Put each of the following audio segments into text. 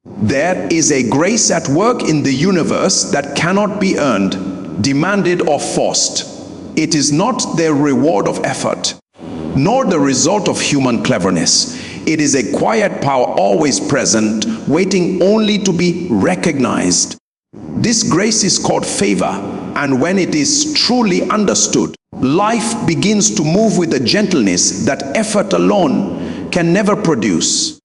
There is a grace at work in the universe that cannot be earned, demanded, or forced. It is not the reward of effort, nor the result of human cleverness. It is a quiet power always present, waiting only to be recognized. This grace is called favor, and when it is truly understood, life begins to move with a gentleness that effort alone can never produce.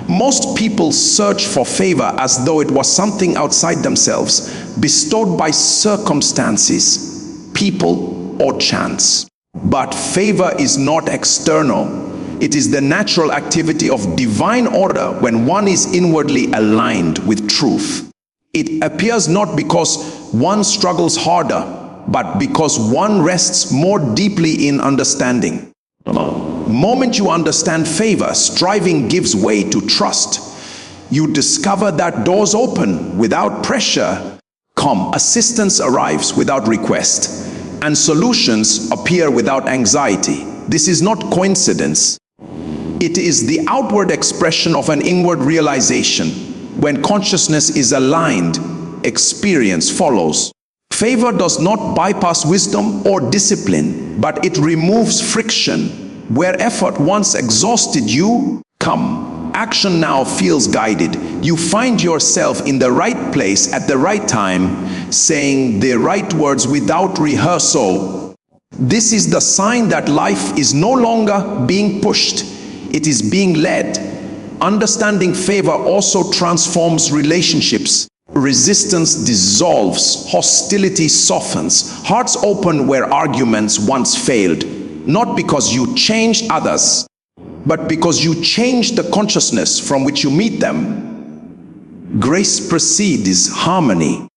Most people search for favor as though it was something outside themselves, bestowed by circumstances, people, or chance. But favor is not external. It is the natural activity of divine order when one is inwardly aligned with truth. It appears not because one struggles harder, but because one rests more deeply in understanding. The moment you understand favor, striving gives way to trust. You discover that doors open without pressure. Assistance arrives without request, and solutions appear without anxiety. This is not coincidence. It is the outward expression of an inward realization. When consciousness is aligned, experience follows. Favor does not bypass wisdom or discipline, but it removes friction. Where effort once exhausted you, action now feels guided. You find yourself in the right place at the right time, saying the right words without rehearsal. This is the sign that life is no longer being pushed. It is being led. Understanding favor also transforms relationships. Resistance dissolves, hostility softens, hearts open where arguments once failed, not because you changed others, but because you changed the consciousness from which you meet them. Grace precedes harmony.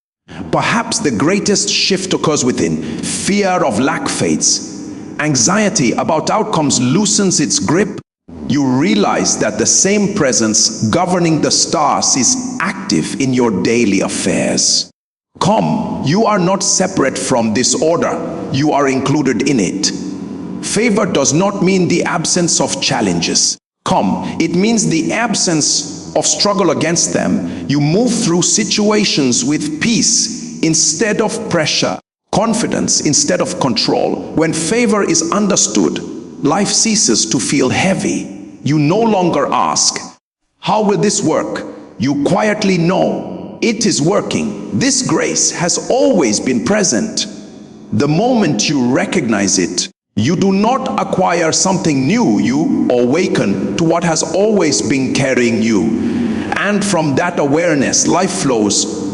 Perhaps the greatest shift occurs within. Fear of lack fades. Anxiety about outcomes loosens its grip. You realize that the same presence governing the stars is active in your daily affairs. You are not separate from this order. You are included in it. Favor does not mean the absence of challenges. It means the absence of struggle against them. You move through situations with peace instead of pressure, confidence instead of control. When favor is understood, life ceases to feel heavy. You no longer ask, how will this work? You quietly know it is working. This grace has always been present. The moment you recognize it, you do not acquire something new, you awaken to what has always been carrying you. And from that awareness, life flows.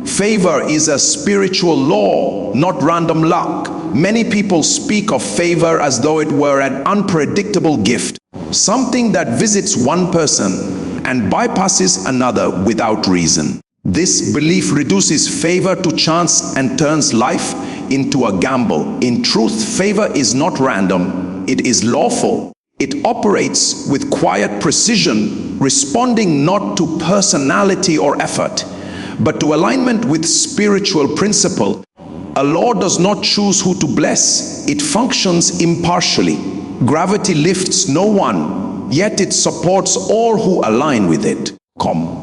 Favor is a spiritual law, not random luck. Many people speak of favor as though it were an unpredictable gift, something that visits one person and bypasses another without reason. This belief reduces favor to chance and turns life into a gamble. In truth, favor is not random, it is lawful. It operates with quiet precision, responding not to personality or effort, but to alignment with spiritual principle. A law does not choose who to bless, it functions impartially. Gravity lifts no one, yet it supports all who align with it.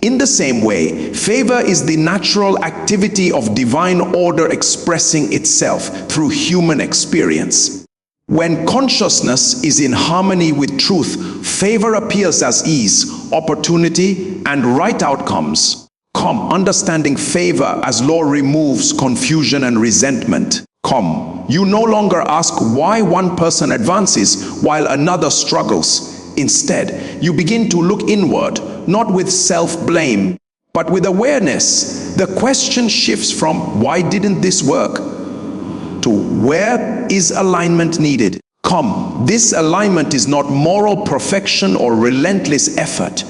In the same way, favor is the natural activity of divine order expressing itself through human experience. When consciousness is in harmony with truth, favor appears as ease, opportunity, and right outcomes. Understanding favor as law removes confusion and resentment. You no longer ask why one person advances while another struggles. Instead, you begin to look inward, not with self-blame, but with awareness. The question shifts from why didn't this work to where is alignment needed. This alignment is not moral perfection or relentless effort.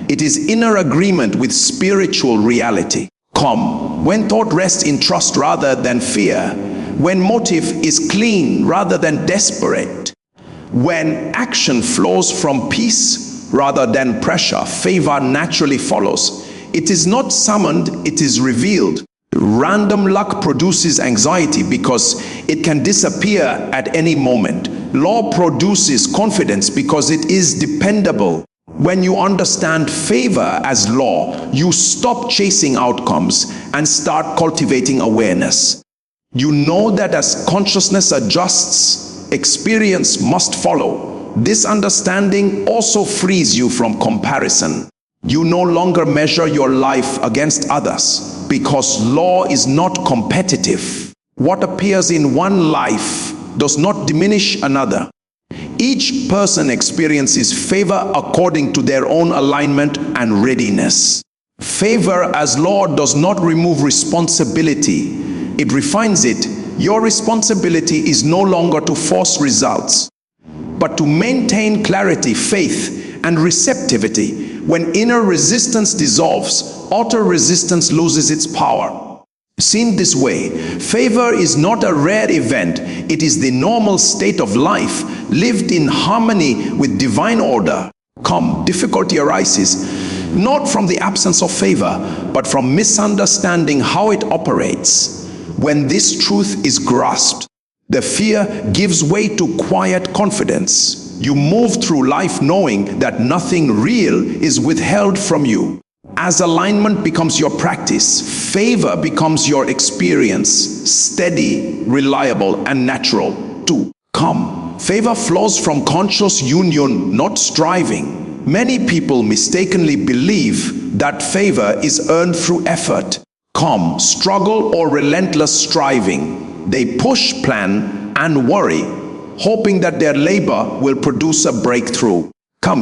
It is inner agreement with spiritual reality. When thought rests in trust rather than fear, when motive is clean rather than desperate, when action flows from peace rather than pressure, favor naturally follows. It is not summoned, it is revealed. Random luck produces anxiety because it can disappear at any moment. Law produces confidence because it is dependable. When you understand favor as law, you stop chasing outcomes and start cultivating awareness. You know that as consciousness adjusts, experience must follow. This understanding also frees you from comparison. You no longer measure your life against others because law is not competitive. What appears in one life does not diminish another. Each person experiences favor according to their own alignment and readiness. Favor as law does not remove responsibility. It refines it. Your responsibility is no longer to force results, but to maintain clarity, faith, and receptivity. When inner resistance dissolves, outer resistance loses its power. Seen this way, favor is not a rare event. It is the normal state of life, lived in harmony with divine order. Difficulty arises not from the absence of favor, but from misunderstanding how it operates. When this truth is grasped, the fear gives way to quiet confidence. You move through life knowing that nothing real is withheld from you. As alignment becomes your practice, favor becomes your experience, steady, reliable, and natural to come. Favor flows from conscious union, not striving. Many people mistakenly believe that favor is earned through effort, struggle, or relentless striving. They push, plan, and worry, hoping that their labor will produce a breakthrough.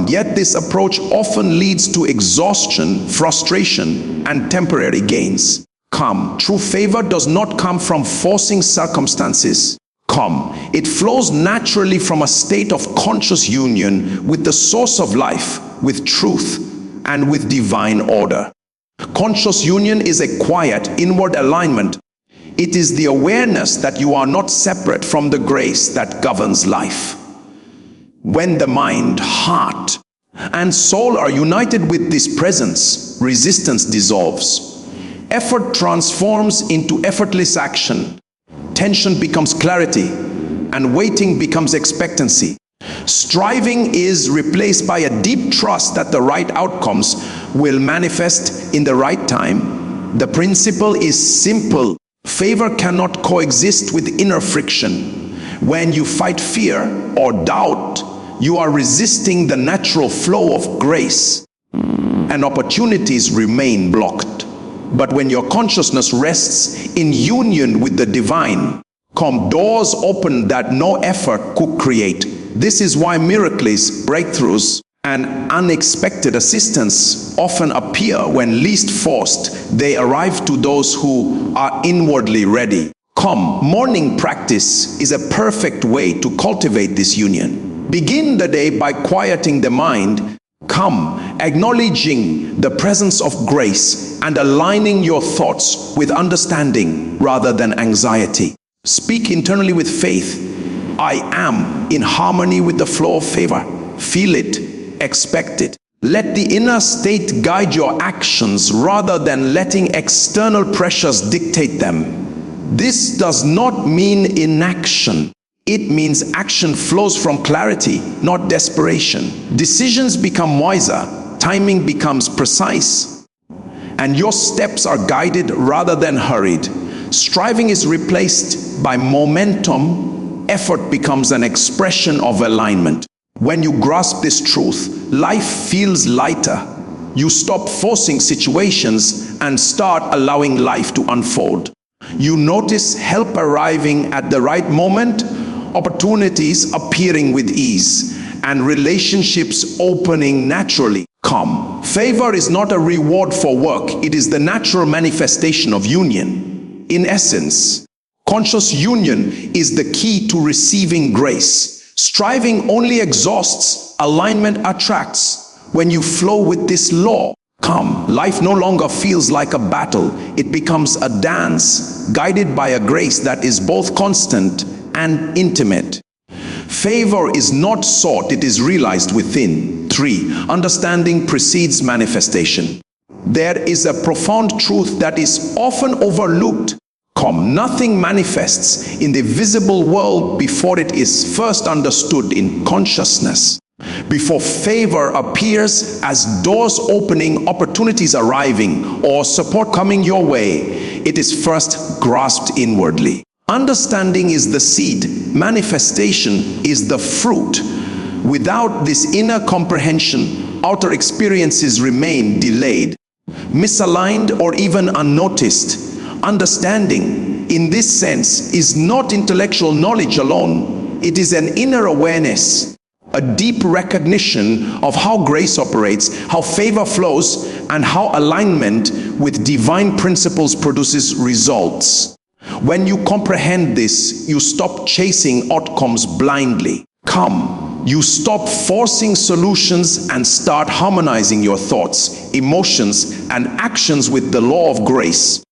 Yet this approach often leads to exhaustion, frustration, and temporary gains. True favor does not come from forcing circumstances. It flows naturally from a state of conscious union with the source of life, with truth, and with divine order. Conscious union is a quiet, inward alignment. It is the awareness that you are not separate from the grace that governs life. When the mind, heart, and soul are united with this presence, resistance dissolves. Effort transforms into effortless action. Tension becomes clarity, and waiting becomes expectancy. Striving is replaced by a deep trust that the right outcomes will manifest in the right time. The principle is simple. Favor cannot coexist with inner friction. When you fight fear or doubt, you are resisting the natural flow of grace, and opportunities remain blocked. But when your consciousness rests in union with the divine, doors open that no effort could create. This is why miracles, breakthroughs, and unexpected assistance often appear when least forced. They arrive to those who are inwardly ready. Morning practice is a perfect way to cultivate this union. Begin the day by quieting the mind, acknowledging the presence of grace and aligning your thoughts with understanding rather than anxiety. Speak internally with faith. I am in harmony with the flow of favor. Feel it, expect it. Let the inner state guide your actions rather than letting external pressures dictate them. This does not mean inaction. It means action flows from clarity, not desperation. Decisions become wiser, timing becomes precise, and your steps are guided rather than hurried. Striving is replaced by momentum. Effort becomes an expression of alignment. When you grasp this truth, life feels lighter. You stop forcing situations and start allowing life to unfold. You notice help arriving at the right moment, opportunities appearing with ease, and relationships opening naturally. Favor is not a reward for work. It is the natural manifestation of union. In essence, conscious union is the key to receiving grace. Striving only exhausts, alignment attracts. When you flow with this law, life no longer feels like a battle. It becomes a dance, guided by a grace that is both constant and intimate. Favor is not sought, it is realized within. 3. Understanding precedes manifestation. There is a profound truth that is often overlooked. Nothing manifests in the visible world before it is first understood in consciousness. Before favor appears as doors opening, opportunities arriving, or support coming your way, it is first grasped inwardly. Understanding is the seed, manifestation is the fruit. Without this inner comprehension, outer experiences remain delayed, misaligned, or even unnoticed. Understanding, in this sense, is not intellectual knowledge alone. It is an inner awareness, a deep recognition of how grace operates, how favor flows, and how alignment with divine principles produces results. When you comprehend this, you stop chasing outcomes blindly. You stop forcing solutions and start harmonizing your thoughts, emotions, and actions with the law of grace.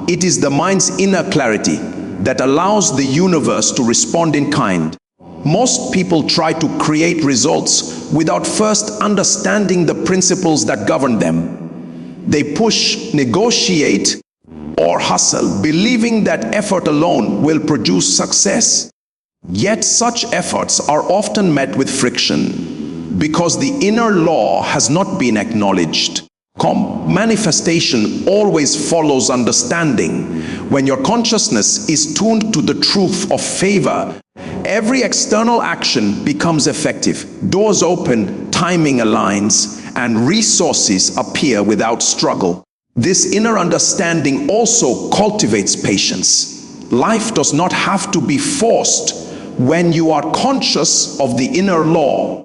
It is the mind's inner clarity that allows the universe to respond in kind. Most people try to create results without first understanding the principles that govern them. They push, negotiate, or hustle, believing that effort alone will produce success. Yet such efforts are often met with friction because the inner law has not been acknowledged. Manifestation always follows understanding. When your consciousness is tuned to the truth of favor, every external action becomes effective. Doors open, timing aligns, and resources appear without struggle. This inner understanding also cultivates patience. Life does not have to be forced when you are conscious of the inner law.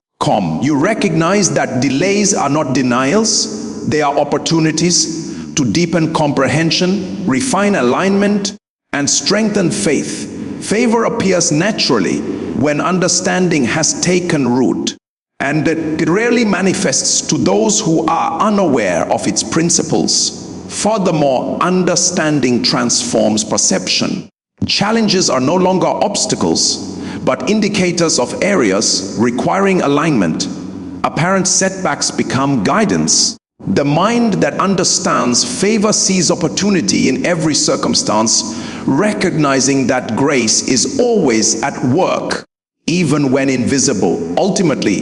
You recognize that delays are not denials, they are opportunities to deepen comprehension, refine alignment, and strengthen faith. Favor appears naturally when understanding has taken root, and it rarely manifests to those who are unaware of its principles. Furthermore, understanding transforms perception. Challenges are no longer obstacles, but indicators of areas requiring alignment. Apparent setbacks become guidance. The mind that understands favor sees opportunity in every circumstance, recognizing that grace is always at work, even when invisible. Ultimately,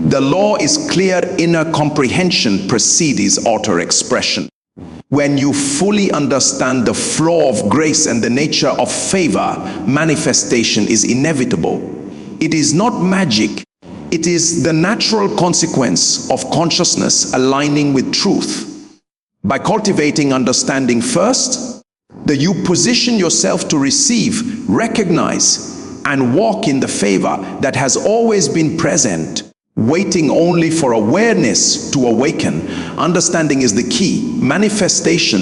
the law is clear. Inner comprehension precedes outer expression. When you fully understand the flow of grace and the nature of favor, manifestation is inevitable. It is not magic. It is the natural consequence of consciousness aligning with truth. By cultivating understanding first, you position yourself to receive, recognize, and walk in the favor that has always been present, waiting only for awareness to awaken. Understanding is the key. Manifestation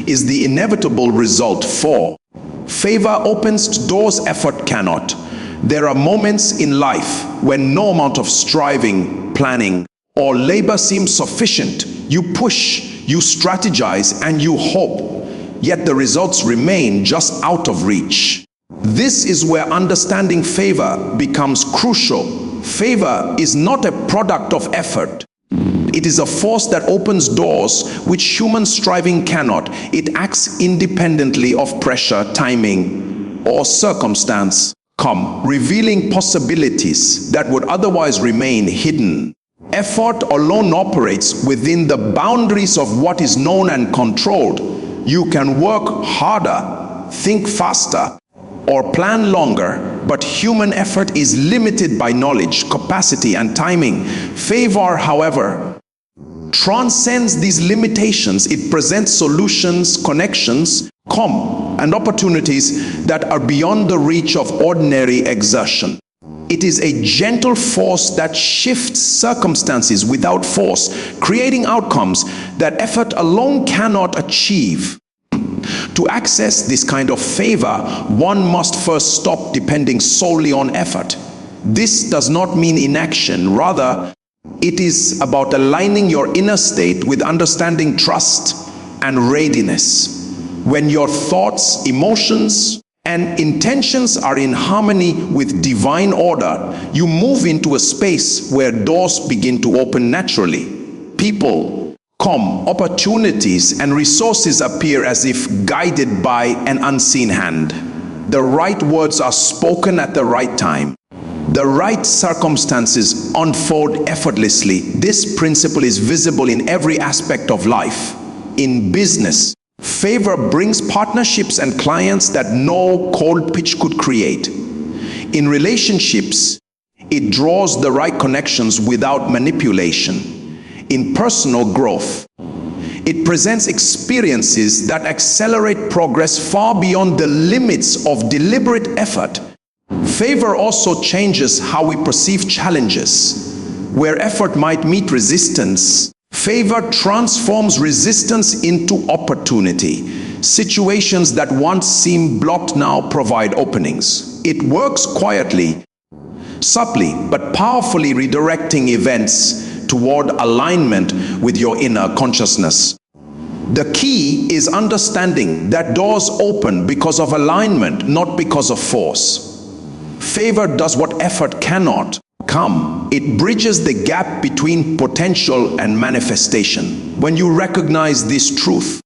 is the inevitable result. Favor opens doors effort cannot. There are moments in life when no amount of striving, planning, or labor seems sufficient. You push, you strategize, and you hope, yet the results remain just out of reach. This is where understanding favor becomes crucial. Favor is not a product of effort. It is a force that opens doors which human striving cannot. It acts independently of pressure, timing, or circumstance. Revealing possibilities that would otherwise remain hidden. Effort alone operates within the boundaries of what is known and controlled. You can work harder, think faster, or plan longer, but human effort is limited by knowledge, capacity, and timing. Favor, however, transcends these limitations. It presents solutions, connections, and opportunities that are beyond the reach of ordinary exertion. It is a gentle force that shifts circumstances without force, creating outcomes that effort alone cannot achieve. To access this kind of favor, one must first stop depending solely on effort. This does not mean inaction. Rather, it is about aligning your inner state with understanding, trust, and readiness. When your thoughts, emotions, and intentions are in harmony with divine order, you move into a space where doors begin to open naturally. People come, opportunities and resources appear as if guided by an unseen hand. The right words are spoken at the right time. The right circumstances unfold effortlessly. This principle is visible in every aspect of life. In business, favor brings partnerships and clients that no cold pitch could create. In relationships, it draws the right connections without manipulation. In personal growth, it presents experiences that accelerate progress far beyond the limits of deliberate effort. Favor also changes how we perceive challenges. Where effort might meet resistance, favor transforms resistance into opportunity. Situations that once seemed blocked now provide openings. It works quietly, subtly, but powerfully redirecting events toward alignment with your inner consciousness. The key is understanding that doors open because of alignment, not because of force. Favor does what effort cannot. Come, it bridges the gap between potential and manifestation. When you recognize this truth,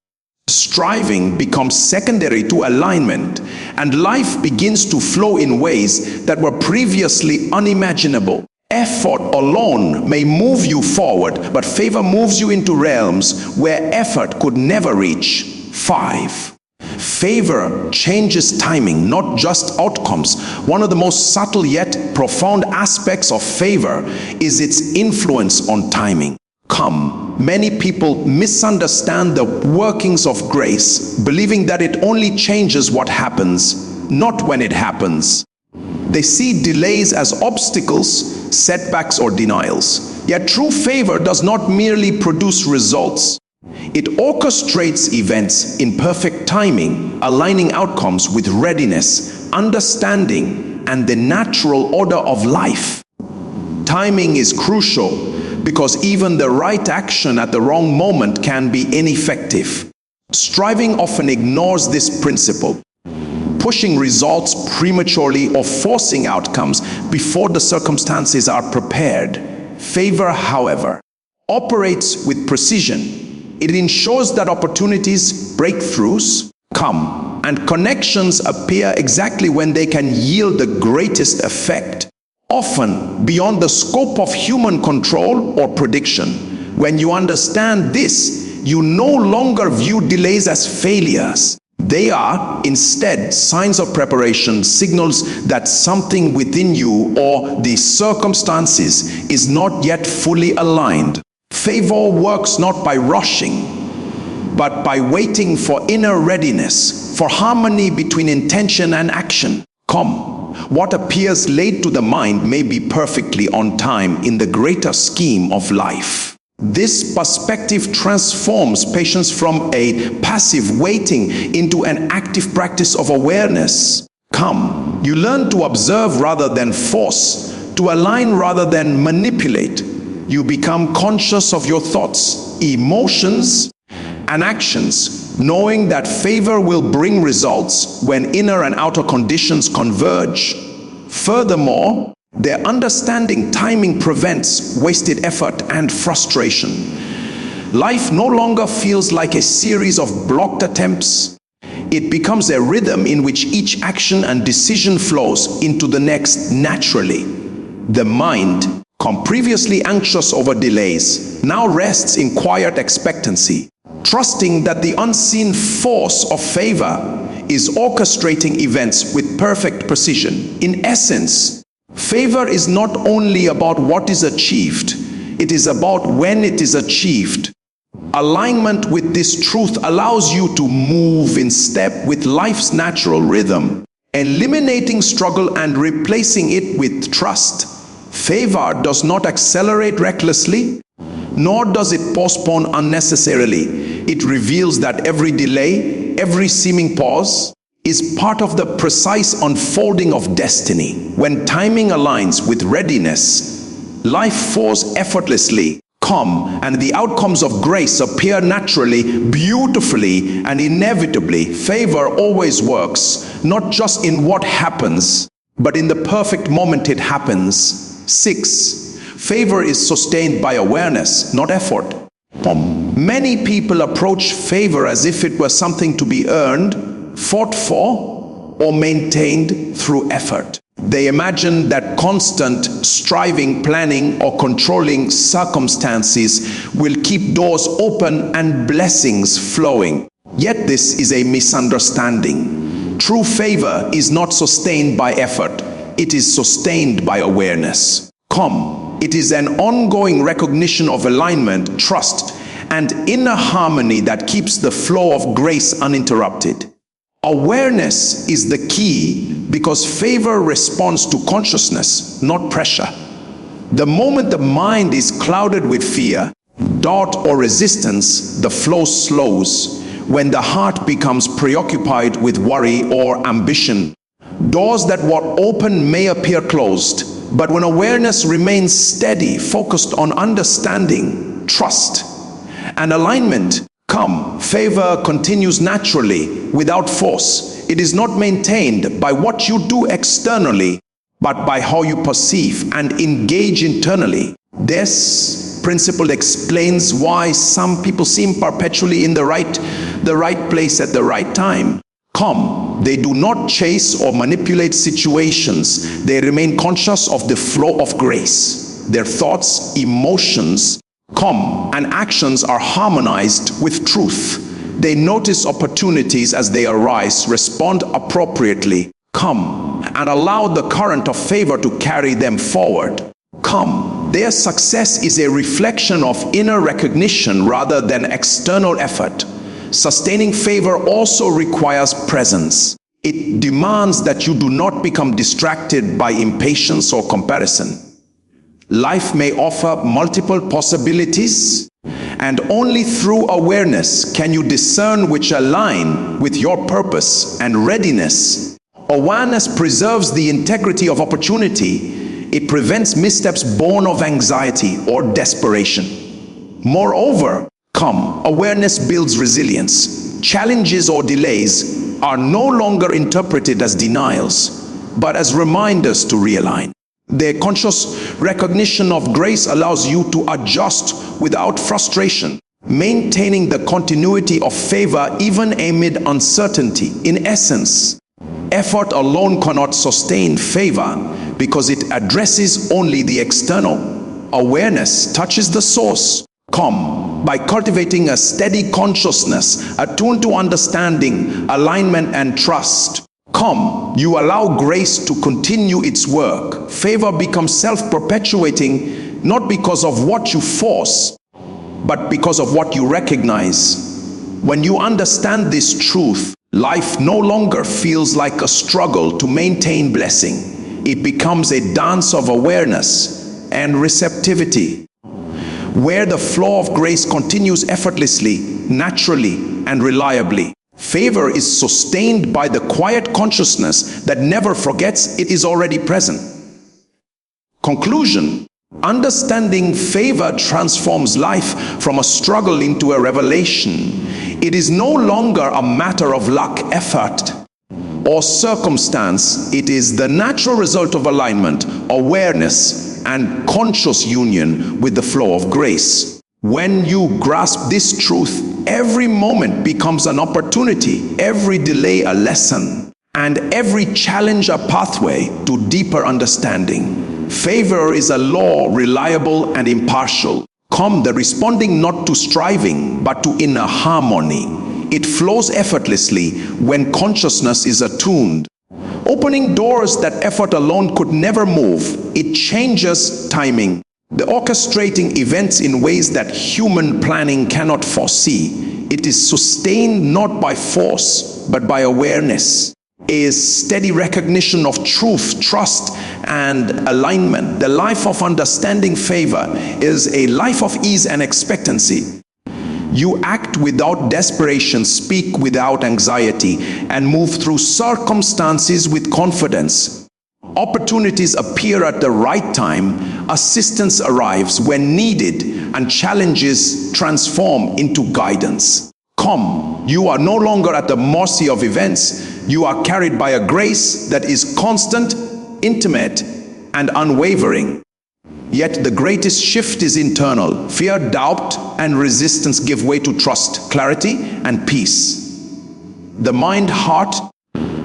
striving becomes secondary to alignment, and life begins to flow in ways that were previously unimaginable. Effort alone may move you forward, but favor moves you into realms where effort could never reach. 5. Favor changes timing, not just outcomes. One of the most subtle yet profound aspects of favor is its influence on timing. Come, many people misunderstand the workings of grace, believing that it only changes what happens, not when it happens. They see delays as obstacles, setbacks, or denials. Yet true favor does not merely produce results. It orchestrates events in perfect timing, aligning outcomes with readiness, understanding, and the natural order of life. Timing is crucial because even the right action at the wrong moment can be ineffective. Striving often ignores this principle, pushing results prematurely or forcing outcomes before the circumstances are prepared. Favor, however, operates with precision. It ensures that opportunities, breakthroughs, come, and connections appear exactly when they can yield the greatest effect, often beyond the scope of human control or prediction. When you understand this, you no longer view delays as failures. They are instead signs of preparation, signals that something within you or the circumstances is not yet fully aligned. Favor works not by rushing, but by waiting for inner readiness, for harmony between intention and action. Come, what appears late to the mind may be perfectly on time in the greater scheme of life. This perspective transforms patience from a passive waiting into an active practice of awareness. Come, you learn to observe rather than force, to align rather than manipulate. You become conscious of your thoughts, emotions, and actions, knowing that favor will bring results when inner and outer conditions converge. Furthermore, their understanding timing prevents wasted effort and frustration. Life no longer feels like a series of blocked attempts. It becomes a rhythm in which each action and decision flows into the next naturally. The mind, previously anxious over delays, now rests in quiet expectancy, trusting that the unseen force of favor is orchestrating events with perfect precision. In essence, favor is not only about what is achieved, it is about when it is achieved. Alignment with this truth allows you to move in step with life's natural rhythm, eliminating struggle and replacing it with trust. Favor does not accelerate recklessly, nor does it postpone unnecessarily. It reveals that every delay, every seeming pause, is part of the precise unfolding of destiny. When timing aligns with readiness, life flows effortlessly, calm, and the outcomes of grace appear naturally, beautifully, and inevitably. Favor always works, not just in what happens, but in the perfect moment it happens. 6. Favor is sustained by awareness, not effort. Many people approach favor as if it were something to be earned, fought for, or maintained through effort. They imagine that constant striving, planning, or controlling circumstances will keep doors open and blessings flowing. Yet this is a misunderstanding. True favor is not sustained by effort. It is sustained by awareness. Come, it is an ongoing recognition of alignment, trust, and inner harmony that keeps the flow of grace uninterrupted. Awareness is the key because favor responds to consciousness, not pressure. The moment the mind is clouded with fear, doubt, or resistance, the flow slows. When the heart becomes preoccupied with worry or ambition, doors that were open may appear closed. But when awareness remains steady, focused on understanding, trust, and alignment, favor continues naturally, without force. It is not maintained by what you do externally, but by how you perceive and engage internally. This principle explains why some people seem perpetually in the right place at the right time. They do not chase or manipulate situations. They remain conscious of the flow of grace. Their thoughts, emotions, and actions are harmonized with truth. They notice opportunities as they arise, respond appropriately, and allow the current of favor to carry them forward. Their success is a reflection of inner recognition rather than external effort. Sustaining favor also requires presence. It demands that you do not become distracted by impatience or comparison. Life may offer multiple possibilities, and only through awareness can you discern which align with your purpose and readiness. Awareness preserves the integrity of opportunity. It prevents missteps born of anxiety or desperation. Moreover, awareness builds resilience. Challenges or delays are no longer interpreted as denials, but as reminders to realign. The conscious recognition of grace allows you to adjust without frustration, maintaining the continuity of favor even amid uncertainty. In essence, effort alone cannot sustain favor because it addresses only the external. Awareness touches the source. By cultivating a steady consciousness, attuned to understanding, alignment, and trust, you allow grace to continue its work. Favor becomes self-perpetuating, not because of what you force, but because of what you recognize. When you understand this truth, life no longer feels like a struggle to maintain blessing. It becomes a dance of awareness and receptivity, where the flow of grace continues effortlessly, naturally, and reliably. Favor is sustained by the quiet consciousness that never forgets it is already present. Conclusion: understanding favor transforms life from a struggle into a revelation. It is no longer a matter of luck, effort, or circumstance. It is the natural result of alignment, awareness, and conscious union with the flow of grace. When you grasp this truth, every moment becomes an opportunity, every delay a lesson, and every challenge a pathway to deeper understanding. Favor is a law, reliable and impartial. The responding not to striving, but to inner harmony. It flows effortlessly when consciousness is attuned, opening doors that effort alone could never move. It changes timing, orchestrating events in ways that human planning cannot foresee. It is sustained not by force, but by awareness, a steady recognition of truth, trust, and alignment. The life of understanding favor is a life of ease and expectancy. You act without desperation, speak without anxiety, and move through circumstances with confidence. Opportunities appear at the right time, assistance arrives when needed, and challenges transform into guidance. You are no longer at the mercy of events. You are carried by a grace that is constant, intimate, and unwavering. Yet the greatest shift is internal. Fear, doubt, and resistance give way to trust, clarity, and peace. The mind, heart,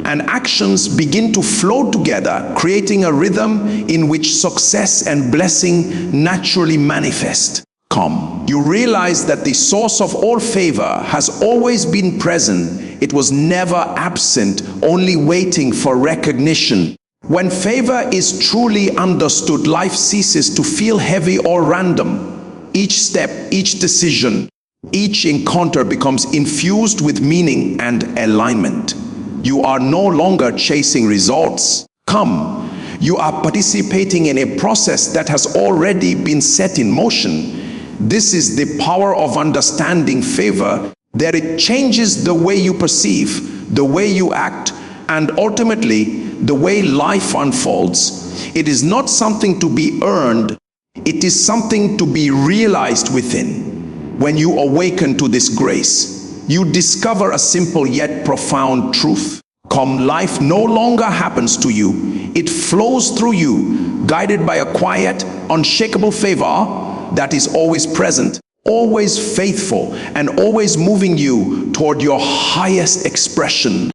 and actions begin to flow together, creating a rhythm in which success and blessing naturally manifest. Come. You realize that the source of all favor has always been present. It was never absent, only waiting for recognition. When favor is truly understood, life ceases to feel heavy or random. Each step, each decision, each encounter becomes infused with meaning and alignment. You are no longer chasing results. Come. You are participating in a process that has already been set in motion. This is the power of understanding favor, that it changes the way you perceive, the way you act, and ultimately the way life unfolds. It is not something to be earned, it is something to be realized within. When you awaken to this grace, you discover a simple yet profound truth. Come, life no longer happens to you, it flows through you, guided by a quiet, unshakable favor that is always present, always faithful, and always moving you toward your highest expression.